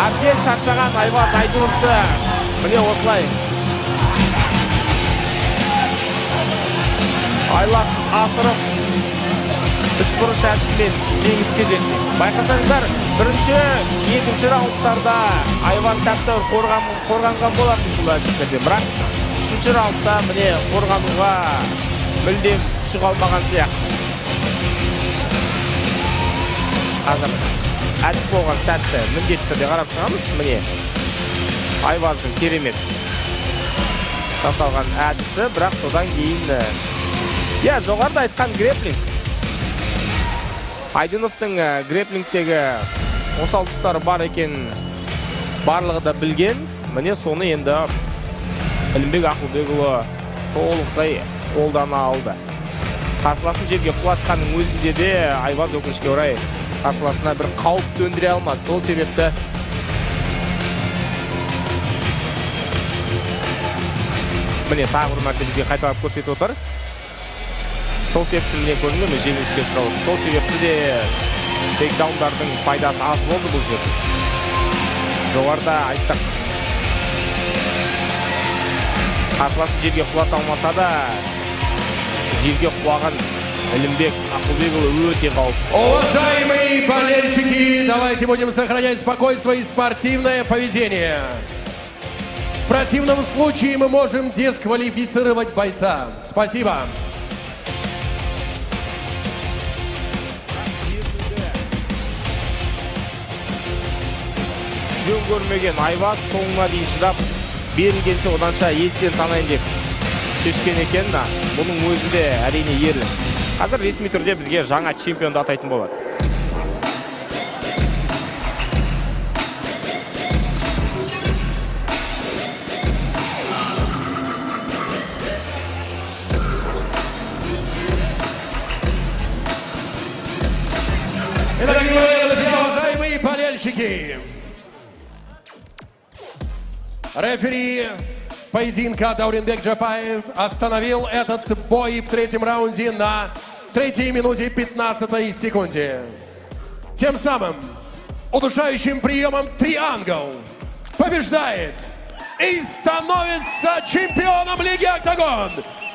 әбден шаршаған Айбас Айдыновты міне осылай айласын асырып 3-бұрыш әдіспен жеңіске жетті. Байқасаңыздар, бірінші, екінші раундтарда Айбас тәптәуір қорғанған болатын бұл әдістерде. Бірақ үшінші раундта міне қорғануға мүлдем күші қалмаған сияқты. Қазір әдіс болған сәтті міндетті түрде қарап шығамыз. Міне Айбастың керемет жасалған әдісі, бірақ содан кейін жоғарыда айтқан грэпплинг. Айдыновтың грэпплингтегі осал тұстары бар екен, барлығы да білген. Міне соны енді Әлімбек Ақылбекұлы толықтай қолдана алды. Қарсыласын жерге құлатқанның өзінде де Айбас өкінішке орай қарсыласына бір қауіп төндіре алмады. Сол себепті міне тағы бір мәрте бізге қайталап көрсетіп отыр. Сол себепті міне көрінді жеңіліске ұшырауы. Сол себепті де тейкдаундардың пайдасы аз болды бұл жерде. Жоғарыда айттық. Қарсыласын жерге құлата алмаса да, жерге құлаған Әлімбек Ақылбекұлы өте қауіпті. Уважаемые болельщики, давайте будем сохранять спокойствие и спортивное поведение. В противном случае мы можем дисквалифицировать бойца. Спасибо. Жөн көрмеген Айбас соңына дейін шыдап, берілгенше оданша естен танайын деп шешкен екен. Бұның өзі де әрине ерлік. Қазір ресми түрде бізге жаңа чемпионды атайтын болады. Дорогие друзья, уважаемые болельщики! Рефери поединка Дауренбек Джапаев остановил этот бой в третьем раунде на 3 минуте 15 секунде. Тем самым удушающим приемом триангл побеждает и становится чемпионом Лиги Октагон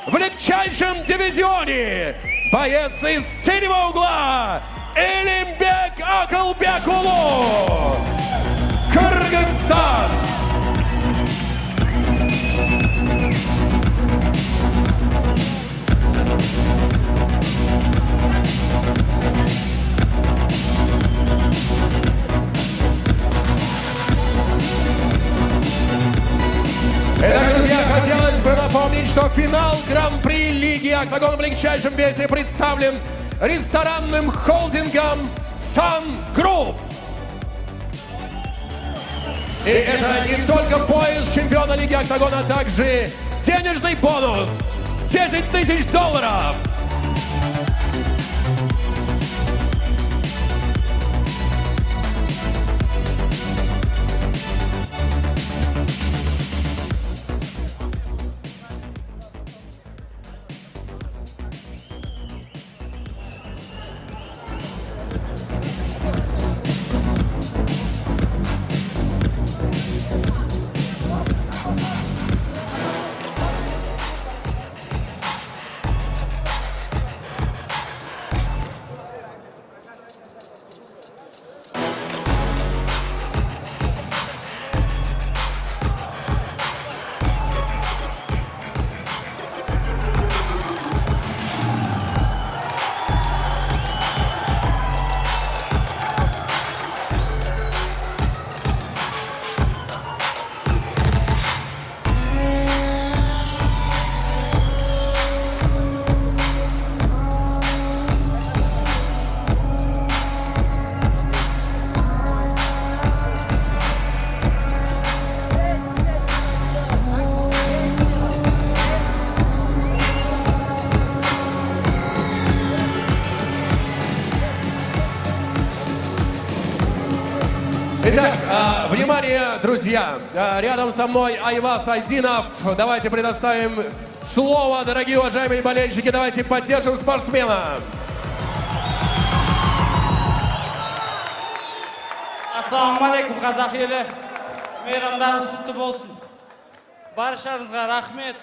в легчайшем дивизионе боец из синего угла Элимбек Акылбекулу, Кыргызстан. Итак, друзья, хотелось бы напомнить, что финал Гран-при Лиги Октагон в легчайшем весе представлен ресторанным холдингом Sun Group. И это не только пояс чемпиона Лиги Октагон, а также денежный бонус $10 000. Итак, внимание, друзья, рядом со мной Айваз Айдинов. Давайте предоставим слово, дорогие уважаемые болельщики, давайте поддержим спортсмена. Ассалаумалейкум, қазақ елі. Мейрамдарыңыз құтты болсын. Баршаңызға рахмет.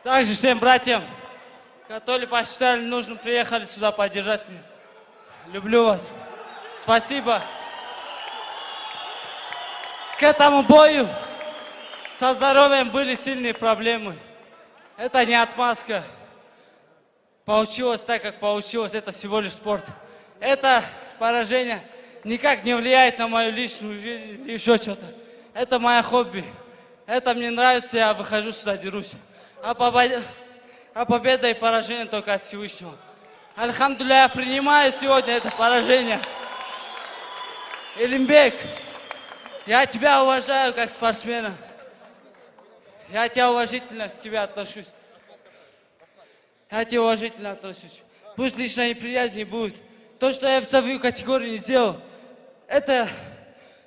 Также всем братьям, которые посчитали нужным, приехали сюда поддержать меня. Люблю вас. Спасибо. К этому бою со здоровьем были сильные проблемы. Это не отмазка. Получилось так, как получилось. Это всего лишь спорт. Это поражение никак не влияет на мою личную жизнь или еще что-то. Это мое хобби. Это мне нравится, я выхожу сюда, дерусь. А победа и поражение только от Всевышнего. Альхамдулилля, я принимаю сегодня это поражение. Илимбек, я тебя уважаю как спортсмена. Я тебя уважительно к тебе отношусь. Я тебе уважительно отношусь. Пусть личной неприязни не будет. То, что я в свою категорию не сделал, это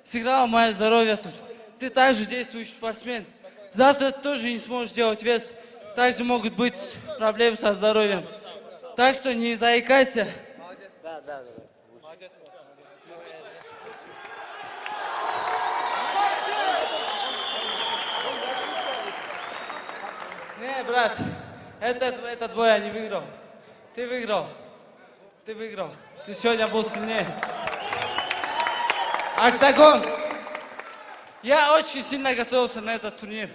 сыграло мое здоровье тут. Ты также действующий спортсмен. Завтра ты тоже не сможешь делать вес. Также могут быть проблемы со здоровьем. Так что не заикайся. Не, брат, этот бой я не выиграл. Ты выиграл. Ты выиграл. Ты сегодня был сильнее. Октагон. Я очень сильно готовился на этот турнир.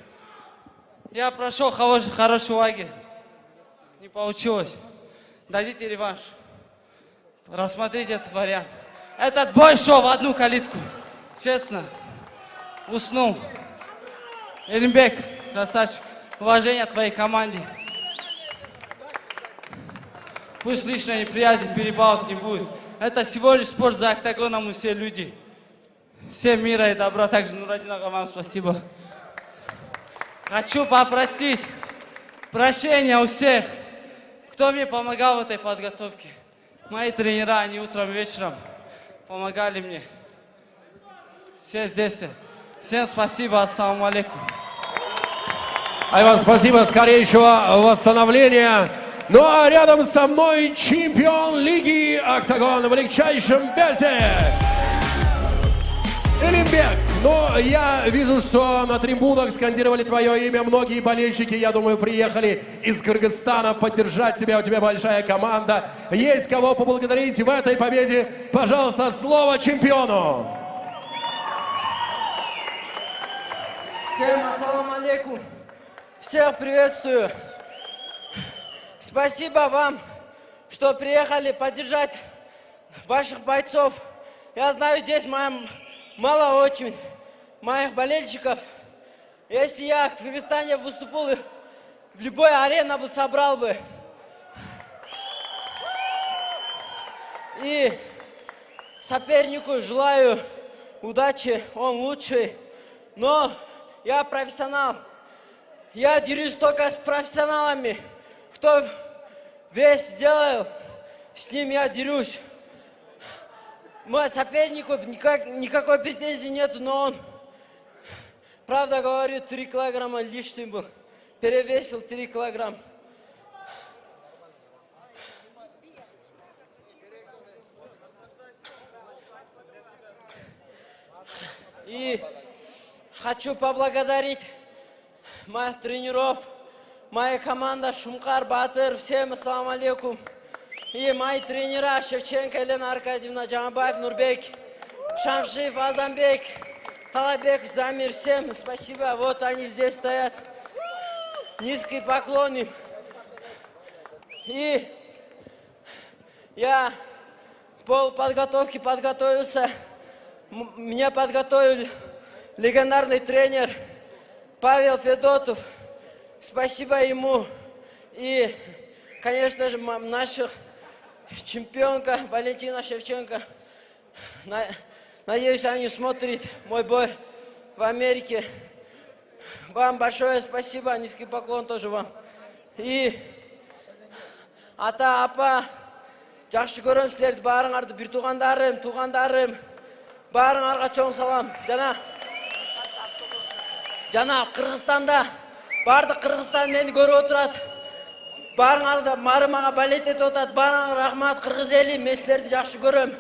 Я прошел хороший лагерь. Не получилось. Дадите реванш. Рассмотрите этот вариант. Этот бой шел в одну калитку. Честно. Уснул. Илимбек, красавчик. Уважение твоей команде. Пусть личная неприязнь, перебалок не будет. Это всего лишь спорт, за октагоном мы все люди. Всем мира и добра. Также Нурадин ага, вам спасибо. Хочу попросить прощения у всех, кто мне помогал в этой подготовке. Мои тренера, они утром и вечером помогали мне. Все здесь. Всем спасибо. Ассаламу алейкум. Айван, спасибо, скорейшего восстановления. Ну а рядом со мной чемпион лиги «Октагон» в легчайшем весе. Илимбек, ну я вижу, что на трибунах скандировали твое имя многие болельщики, я думаю, приехали из Кыргызстана поддержать тебя, у тебя большая команда. Есть кого поблагодарить в этой победе. Пожалуйста, слово чемпиону. Всем ассаламу алейкум. Всех приветствую. Спасибо вам, что приехали поддержать ваших бойцов. Я знаю, здесь мало очень моих болельщиков. Если я в Кыргызстане выступал, в любой арене бы собрал бы. И сопернику желаю удачи, он лучший. Но я профессионал. Я дерусь только с профессионалами. Кто весь сделал, с ним я дерусь. Мой сопернику никакой претензии нету, но он, правда говорю, 3 килограмма лишним был. Перевесил 3 килограмма. И хочу поблагодарить моих тренеров, моя команда Шумкар, Батыр, всем ассаламу алейкум. И мои тренера Шевченко, Елена Аркадьевна, Джамабаев, Нурбек, Шамшиев, Азамбек, Талабек, Замир, всем спасибо. Вот они здесь стоят. Низкий поклон им. И я по подготовке подготовился. Меня подготовил легендарный тренер Павел Федотов. Спасибо ему. И, конечно же, наша чемпионка Валентина Шевченко. Надеюсь, они смотрят мой бой в Америке. Вам большое спасибо. Низкий поклон тоже вам. И ата апа, жақсы көрем сілерді, барыңарды, бір туғандарым, барыңарға чоң салам. Жана Қырғызстанда, барды Қырғызстан мені көріп отырады. Барыңарды марымаға балет етіп отырады. Барыңа рахмат, Қырғыз елі, мен сілерді жақсы көрем.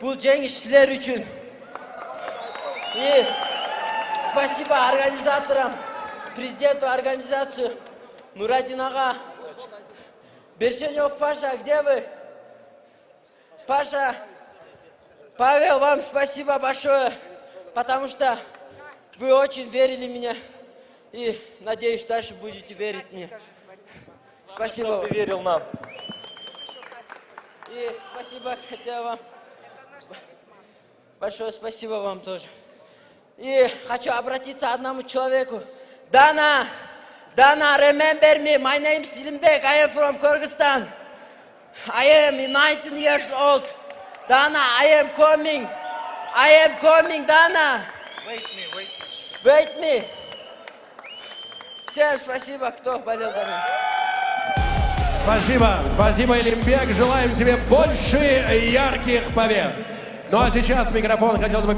Бұл жеңіс сілер үшін. И спасибо организаторам, президенту организацию, Нурадин ага. Берсенев Паша, где вы? Паша, Павел, вам спасибо большое, потому что вы очень верили в меня. И надеюсь, дальше будете верить мне. Спасибо. Ты верил нам. И спасибо, хотя вам. Большое спасибо вам тоже. И хочу обратиться к одному человеку. Dana, remember me. My name is Silimbek. I am from Kyrgyzstan. I am 19 years old. Dana, I am coming. Dana. Wait me. Всем спасибо, кто болел за меня. Спасибо, Илимбек. Желаем тебе больше ярких побед. Ну а сейчас микрофон хотелось бы